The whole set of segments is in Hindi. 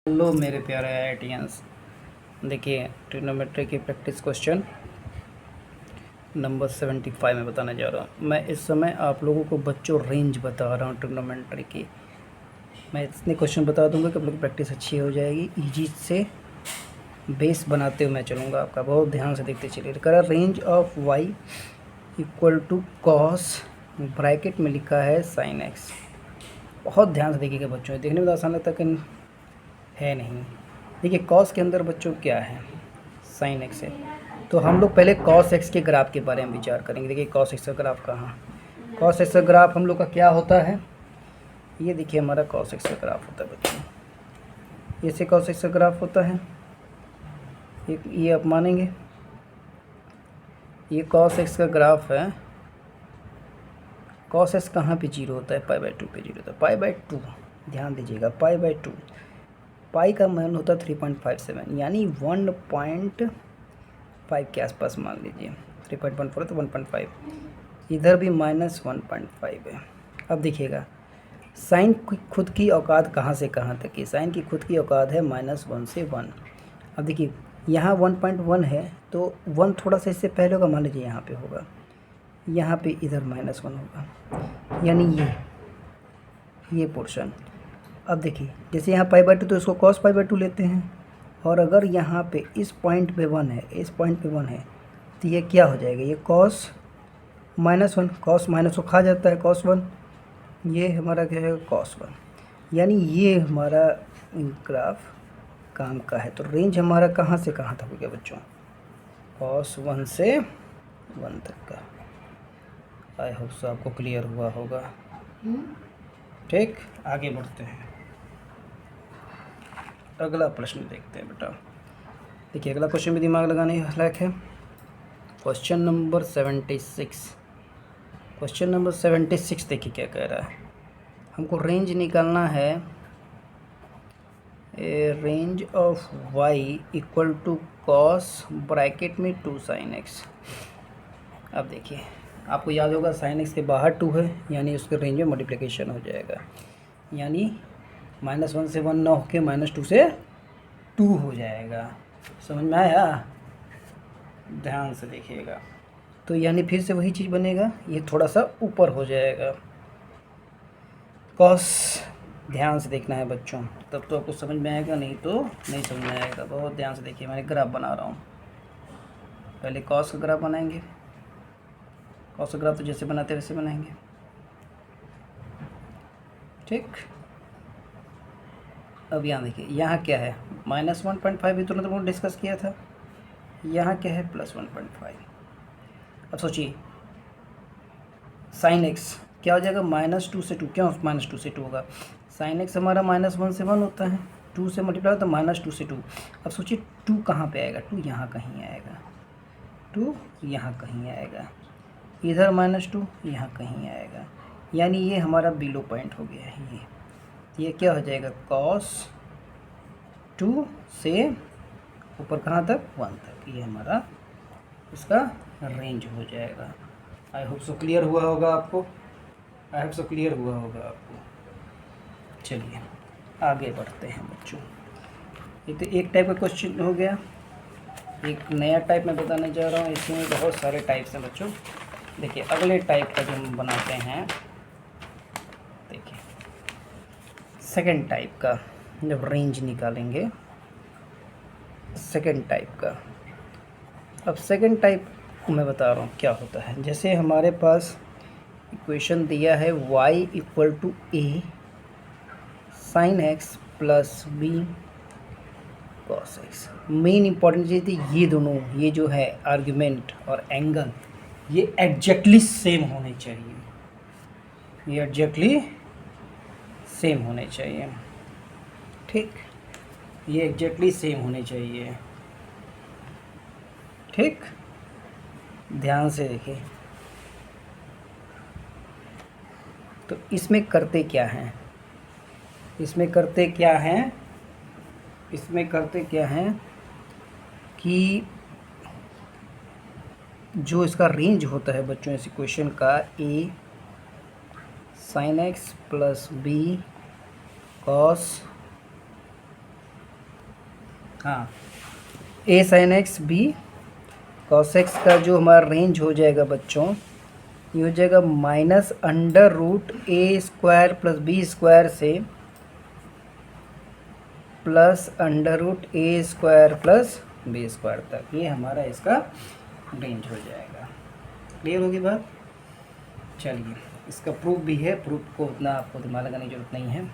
हेलो मेरे प्यारे आईआईटियंस, देखिए ट्रिग्नोमेट्री की प्रैक्टिस क्वेश्चन नंबर 75 में बताने जा रहा हूँ। मैं इस समय आप लोगों को बच्चों रेंज बता रहा हूँ ट्रिग्नोमेट्री की। मैं इतने क्वेश्चन बता दूंगा कि आप लोग की प्रैक्टिस अच्छी हो जाएगी। इजी से बेस बनाते हुए मैं चलूँगा, आपका बहुत ध्यान से देखते चलिए। करा range of y equal to cos, bracket में लिखा है साइन एक्स। बहुत ध्यान से देखिएगा बच्चों, देखने में तो आसान लगता है लेकिन है नहीं। देखिए कॉस के अंदर बच्चों क्या है, साइन एक्स है। तो हम लोग पहले कॉस एक्स के ग्राफ के बारे में विचार करेंगे। देखिए कॉस एक्स का ग्राफ कहाँ, कॉस एक्स का ग्राफ हम लोग का क्या होता है, ये देखिए हमारा कॉस एक्स का ग्राफ होता है बच्चों। ऐसे कॉस एक्स का ग्राफ होता है, ये आप मानेंगे, ये कॉस एक्स का ग्राफ है। कॉस एक्स कहाँ पे जीरो होता है, पाई बाई 2 पे जीरो होता है। पाई बाई 2 ध्यान दीजिएगा, पाई बाई 2, पाई का मान होता है 3.57, यानी 1.5 के आसपास मान लीजिए। 3.14 तो 1.5, इधर भी -1.5 है। अब देखिएगा साइन की खुद की औकात कहाँ से कहाँ तक है। साइन की खुद की औकात है -1 से 1। अब देखिए यहाँ 1.1 है तो 1 थोड़ा सा इससे पहले होगा, मान लीजिए यहाँ पे होगा, यहाँ पे इधर -1 होगा, यानी ये पोर्शन। अब देखिए जैसे यहाँ पाई बाई 2 तो इसको कॉस पाई बाई 2 लेते हैं, और अगर यहाँ पे इस पॉइंट पे 1 है, इस पॉइंट पे 1 है, तो ये क्या हो जाएगा, ये कॉस -1, कॉस माइनस को खा जाता है कॉस 1, ये हमारा क्या है कॉस 1, यानी ये हमारा ग्राफ काम का है। तो रेंज हमारा कहाँ से कहाँ तक हो गया बच्चों, कॉस 1 से 1 तक का। आई होप सो आपको क्लियर हुआ होगा। ठीक, आगे बढ़ते हैं, अगला प्रश्न देखते हैं बेटा। देखिए अगला क्वेश्चन भी दिमाग लगाने लायक है। क्वेश्चन नंबर 76, क्वेश्चन नंबर 76 देखिए क्या कह रहा है। हमको रेंज निकालना है, range of y equal to cos bracket में 2 साइन एक्स। अब देखिए आपको याद होगा साइन एक्स के बाहर 2 है, यानी उसके रेंज में मल्टीप्लिकेशन हो जाएगा, यानी -1 से 1 ना होके -2 से 2 हो जाएगा। समझ में आया, ध्यान से देखिएगा। तो यानी फिर से वही चीज़ बनेगा, ये थोड़ा सा ऊपर हो जाएगा। कॉस ध्यान से देखना है बच्चों, तब तो आपको समझ में आएगा, नहीं तो नहीं समझ में आएगा। बहुत ध्यान से देखिए, मैंने ग्राफ बना रहा हूँ। पहले कॉस का ग्राफ बनाएंगे, कॉस का ग्राफ तो जैसे बनाते वैसे बनाएंगे। ठीक, अब यहाँ देखिए, यहाँ क्या है -1.5, भी तुरंत हमने डिस्कस किया था। यहाँ क्या है +1.5। अब सोचिए साइन एक्स क्या हो जाएगा, -2 से 2, क्यों -2 से 2 होगा, साइन एक्स हमारा -1 से 1 होता है, 2 से मल्टीप्लाई तो -2 से 2। अब सोचिए 2 कहाँ पे आएगा, 2 यहाँ कहीं आएगा, 2 यहाँ कहीं आएगा, इधर -2 यहाँ कहीं आएगा, यानी ये हमारा बिलो पॉइंट हो गया है। ये क्या हो जाएगा, cos 2 से ऊपर कहाँ तक 1 तक, ये हमारा इसका रेंज हो जाएगा। आई होप सो क्लियर हुआ होगा आपको, आई होप सो क्लियर हुआ होगा आपको। चलिए आगे बढ़ते हैं बच्चों। ये तो एक टाइप का क्वेश्चन हो गया, एक नया टाइप मैं बताने जा रहा हूँ। इसमें बहुत सारे टाइप्स हैं बच्चों। देखिए अगले टाइप का जो हम बनाते हैं, देखिए सेकंड टाइप का जब रेंज निकालेंगे, सेकंड टाइप का। अब सेकंड टाइप मैं बता रहा हूँ क्या होता है। जैसे हमारे पास इक्वेशन दिया है y equal to a sine x plus b cos x. Main important चीज़ थी ये दोनों, ये जो है आर्गुमेंट और एंगल, ये एग्जैक्टली सेम होने चाहिए, ये एग्जैक्टली सेम होने चाहिए। ठीक, ये एग्जैक्टली सेम होने चाहिए। ठीक, ध्यान से देखिए। तो इसमें करते क्या हैं, इसमें करते क्या हैं, इसमें करते क्या हैं कि जो इसका रेंज होता है बच्चों इस इक्वेशन का, a sine x plus b cos हाँ, a sine x b cos x का जो हमारा रेंज हो जाएगा बच्चों, ये हो जाएगा माइनस अंडर रूट ए स्क्वायर प्लस बी स्क्वायर से प्लस अंडर रूट ए स्क्वायर प्लस बी स्क्वायर तक, ये हमारा इसका रेंज हो जाएगा। क्लियर होगी बात? चलिए, इसका प्रूफ भी है, प्रूफ को उतना आपको दिमाग लगाने की जरूरत नहीं है,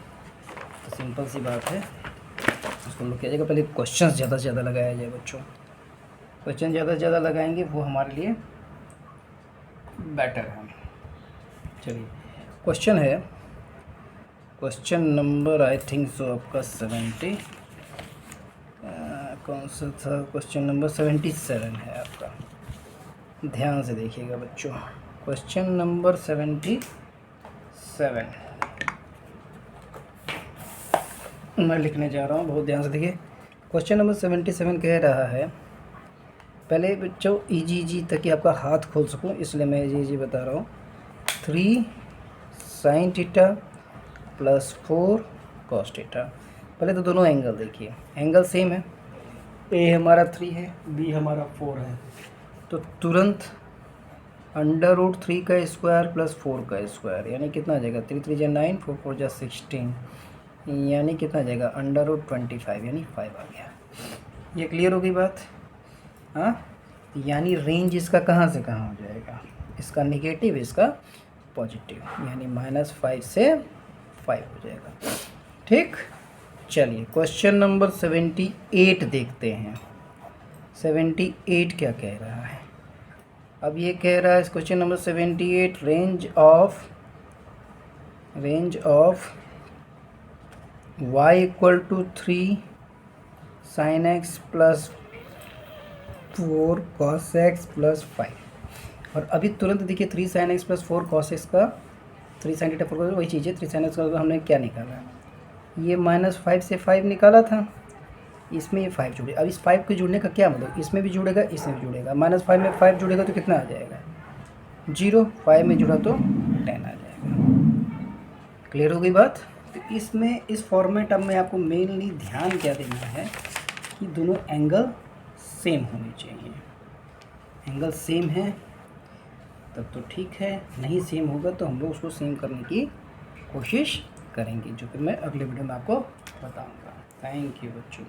तो सिंपल सी बात है, उसको लोग किया जाएगा। पहले क्वेश्चन ज़्यादा से ज़्यादा लगाया जाए बच्चों, क्वेश्चन ज़्यादा से ज़्यादा लगाएंगे वो हमारे लिए बेटर है। चलिए, क्वेश्चन है, question number I think so आपका 70, कौन सा था? क्वेश्चन नंबर 77 है आपका, ध्यान से देखिएगा बच्चों। क्वेश्चन नंबर 77 मैं लिखने जा रहा हूँ, बहुत ध्यान से देखिए। क्वेश्चन नंबर 77 कह रहा है, पहले बच्चों ईजी ताकि आपका हाथ खोल सकूँ इसलिए मैं ईजी बता रहा हूँ। 3 sine theta plus 4 cos theta. पहले तो दोनों एंगल देखिए, एंगल सेम है, ए हमारा 3 है, बी हमारा 4 है, तो तुरंत अंडर रूट 3 का स्क्वायर प्लस 4 का स्क्वायर यानी कितना आ जाएगा? 3 3 जा 9, 4 4 जा 16, यानी कितना आ जाएगा? अंडर रूट 25 यानी 5 आ गया। ये क्लियर होगी बात? हाँ, यानी रेंज इसका कहाँ से कहाँ हो जाएगा? इसका नेगेटिव, इसका पॉजिटिव, यानी -5 से 5 हो जाएगा। ठीक, चलिए क्वेश्चन नंबर 78 देखते हैं। 78 क्या कह रहा है? अब ये कह रहा है question number 78, range of y equal to 3 sine x plus 4 cos x plus 5। और अभी तुरंत देखिए 3 sine x plus 4 cos x का 3 साइन थीटा 4 वही चीज़ है। 3 साइन एक्स का हमने क्या निकाला? ये -5 से 5 निकाला था, इसमें ये 5 जुड़े। अब इस 5 के जुड़ने का क्या मतलब? इसमें भी जुड़ेगा, इसमें भी जुड़ेगा। -5 में 5 जुड़ेगा तो कितना आ जाएगा? 0। 5 में जुड़ा तो 10 आ जाएगा। क्लियर हो गई बात? तो इसमें इस फॉर्मेट अब में आपको मेनली ध्यान क्या देना है कि दोनों एंगल सेम होने चाहिए। एंगल सेम है तब तो ठीक है, नहीं सेम होगा तो हम लोग उसको सेम करने की कोशिश करेंगे, जो कि मैं अगले वीडियो में आपको बताऊंगा। थैंक यू बच्चों।